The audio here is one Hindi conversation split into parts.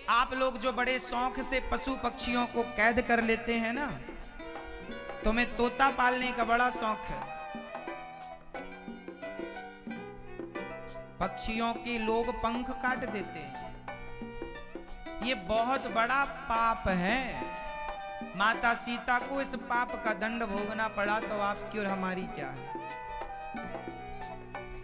आप लोग जो बड़े शौक से पशु पक्षियों को कैद कर लेते हैं ना, तुम्हें तोता पालने का बड़ा शौक है। पक्षियों के लोग पंख काट देते हैं, ये बहुत बड़ा पाप है। माता सीता को इस पाप का दंड भोगना पड़ा तो आपकी और हमारी क्या है।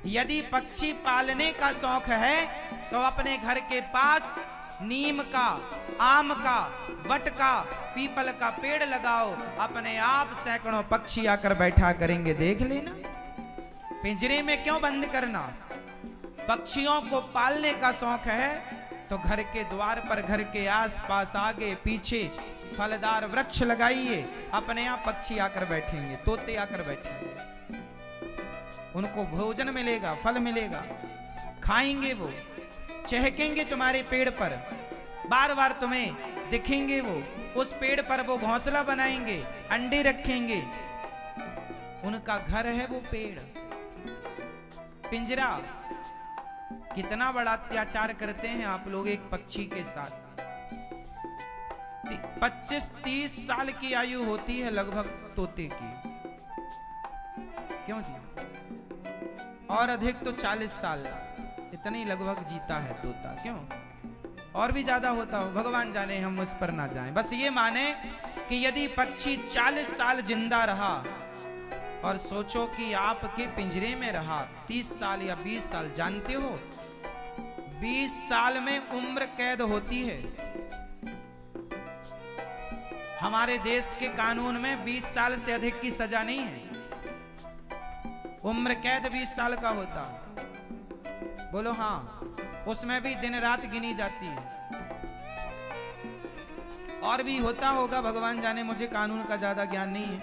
यदि पक्षी पालने का शौक है तो अपने घर के पास नीम का, आम का, वट का, पीपल का पेड़ लगाओ, अपने आप सैकड़ों पक्षी आकर बैठा करेंगे, देख लेना। पिंजरे में क्यों बंद करना। पक्षियों को पालने का शौक है तो घर के द्वार पर, घर के आसपास, आगे पीछे फलदार वृक्ष लगाइए, अपने आप पक्षी आकर बैठेंगे, तोते आकर बैठेंगे, उनको भोजन मिलेगा, फल मिलेगा, खाएंगे, वो चहकेंगे तुम्हारे पेड़ पर, बार बार तुम्हें दिखेंगे, वो उस पेड़ पर वो घोंसला बनाएंगे, अंडे रखेंगे, उनका घर है वो पेड़। पिंजरा, कितना बड़ा अत्याचार करते हैं आप लोग एक पक्षी के साथ। 25-30 साल की आयु होती है लगभग तोते की, क्यों जी, और अधिक तो 40 साल, इतनी लगभग जीता है तोता, क्यों, और भी ज्यादा होता हो, भगवान जाने, हम उस पर ना जाएं। बस ये माने कि यदि पक्षी 40 साल जिंदा रहा और सोचो कि आपके पिंजरे में रहा 30 साल या 20 साल, जानते हो 20 साल में उम्र कैद होती है। हमारे देश के कानून में 20 साल से अधिक की सजा नहीं है, उम्र कैद 20 साल का होता। बोलो हाँ, उसमें भी दिन रात गिनी जाती है। और भी होता होगा, भगवान जाने, मुझे कानून का ज्यादा ज्ञान नहीं है,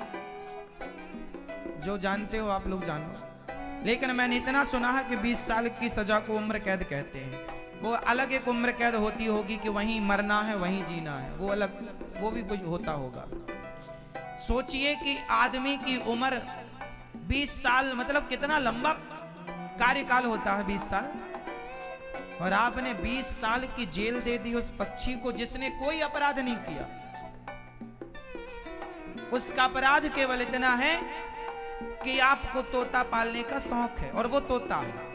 जो जानते हो आप लोग जानो। लेकिन मैंने इतना सुना है कि 20 साल की सजा को उम्र कैद कहते हैं। वो अलग एक उम्र कैद होती होगी कि वहीं मरना है, वहीं जीना है, वो अलग, वो भी कुछ होता होगा। सोचिए कि आदमी की उम्र 20 साल, मतलब कितना लंबा कार्यकाल होता है 20 साल, और आपने 20 साल की जेल दे दी उस पक्षी को जिसने कोई अपराध नहीं किया। उसका अपराध केवल इतना है कि आपको तोता पालने का शौक है, और वो तोता है,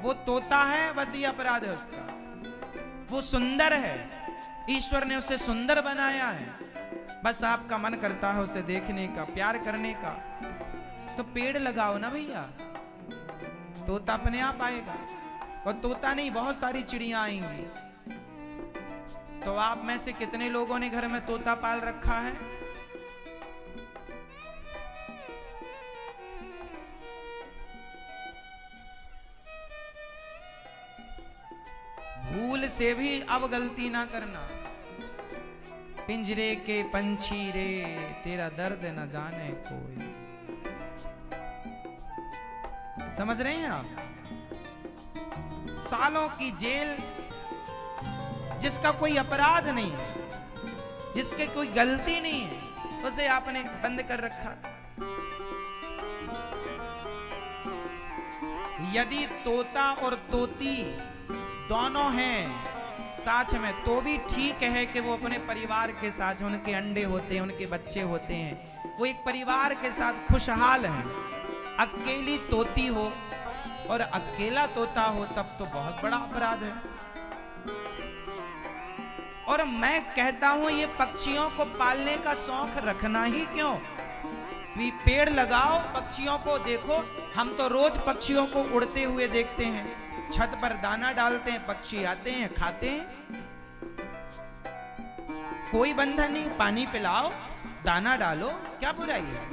वो तोता है, बस ये अपराध है उसका। वो सुंदर है, ईश्वर ने उसे सुंदर बनाया है, बस आपका मन करता है उसे देखने का, प्यार करने का। तो पेड़ लगाओ ना भैया, तोता अपने आप आएगा। और तोता नहीं, बहुत सारी चिड़ियां आएंगी। तो आप में से कितने लोगों ने घर में तोता पाल रखा है? भूल से भी अब गलती ना करना। पिंजरे के पंछी रे, तेरा दर्द न जाने कोई। समझ रहे हैं आप? सालों की जेल, जिसका कोई अपराध नहीं है, जिसके कोई गलती नहीं है, उसे आपने बंद कर रखा। यदि तोता और तोती दोनों हैं साथ में तो भी ठीक है कि वो अपने परिवार के साथ, उनके अंडे होते हैं, उनके बच्चे होते हैं, वो एक परिवार के साथ खुशहाल हैं। अकेली तोती हो और अकेला तोता हो तब तो बहुत बड़ा अपराध है। और मैं कहता हूं ये पक्षियों को पालने का शौक रखना ही क्यों, भी पेड़ लगाओ, पक्षियों को देखो। हम तो रोज पक्षियों को उड़ते हुए देखते हैं, छत पर दाना डालते हैं, पक्षी आते हैं, खाते हैं, कोई बंधन नहीं। पानी पिलाओ, दाना डालो, क्या बुराई है?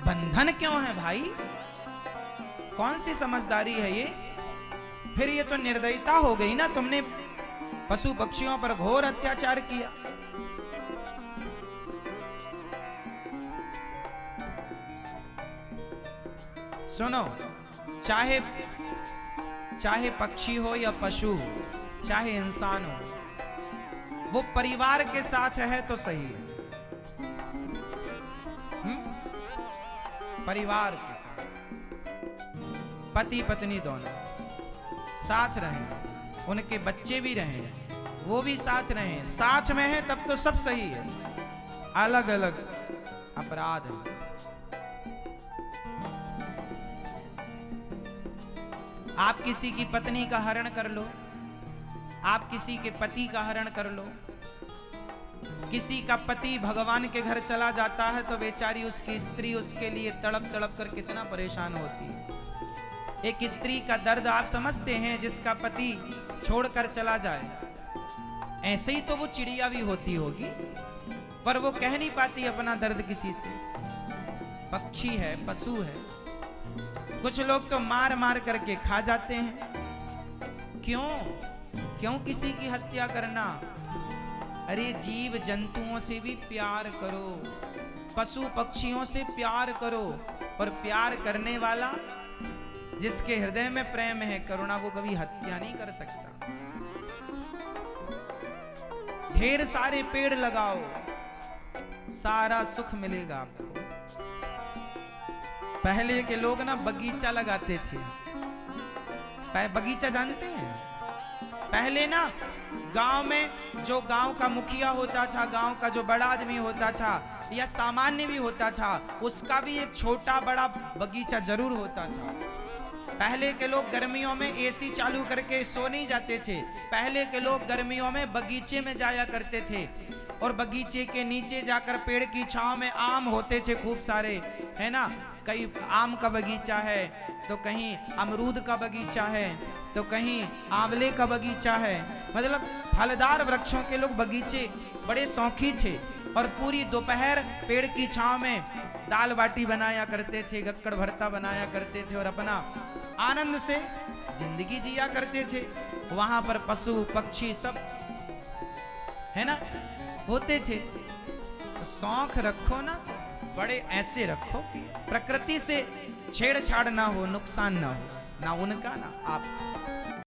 बंधन क्यों है भाई? कौन सी समझदारी है ये? फिर ये तो निर्दयता हो गई ना, तुमने पशु पक्षियों पर घोर अत्याचार किया। सुनो, चाहे पक्षी हो या पशु हो, चाहे इंसान हो, वो परिवार के साथ है तो सही है। परिवार के साथ पति पत्नी दोनों साथ रहें, उनके बच्चे भी रहें, वो भी साथ रहें, साथ में है तब तो सब सही है, अलग अलग अपराध है। आप किसी की पत्नी का हरण कर लो, आप किसी के पति का हरण कर लो, किसी का पति भगवान के घर चला जाता है तो बेचारी उसकी स्त्री उसके लिए तड़प तड़प कर कितना परेशान होती है। एक स्त्री का दर्द आप समझते हैं, जिसका पति छोड़कर चला जाए। ऐसे ही तो वो चिड़िया भी होती होगी, पर वो कह नहीं पाती अपना दर्द किसी से। पक्षी है, पशु है, कुछ लोग तो मार मार करके खा जाते हैं। क्यों क्यों किसी की हत्या करना? अरे जीव जंतुओं से भी प्यार करो, पशु पक्षियों से प्यार करो, और प्यार करने वाला जिसके हृदय में प्रेम है, करुणा, वो कभी हत्या नहीं कर सकता। ढेर सारे पेड़ लगाओ, सारा सुख मिलेगा आपको। पहले के लोग ना बगीचा लगाते थे। बगीचा जानते हैं? पहले ना गांव में जो गांव का मुखिया होता था, गांव का जो बड़ा आदमी होता था या सामान्य भी होता था, उसका भी एक छोटा बड़ा बगीचा जरूर होता था। पहले के लोग गर्मियों में एसी चालू करके सो नहीं जाते थे। पहले के लोग गर्मियों में बगीचे में जाया करते थे, और बगीचे के नीचे जाकर पेड़ की छांव में आम होते थे खूब सारे, है ना। कहीं आम का बगीचा है, तो कहीं अमरूद का बगीचा है, तो कहीं आंवले का बगीचा है। मतलब फलदार वृक्षों के लोग बगीचे बड़े शौकी थे, और पूरी दोपहर पेड़ की छांव में दाल बाटी बनाया करते थे, गक्कड़ भरता बनाया करते थे, और अपना आनंद से जिंदगी जिया करते थे। वहां पर पशु पक्षी सब, है ना, होते थे। तो शौक रखो ना, बड़े ऐसे रखो कि प्रकृति से छेड़छाड़ ना हो, नुकसान ना हो, ना उनका ना आप।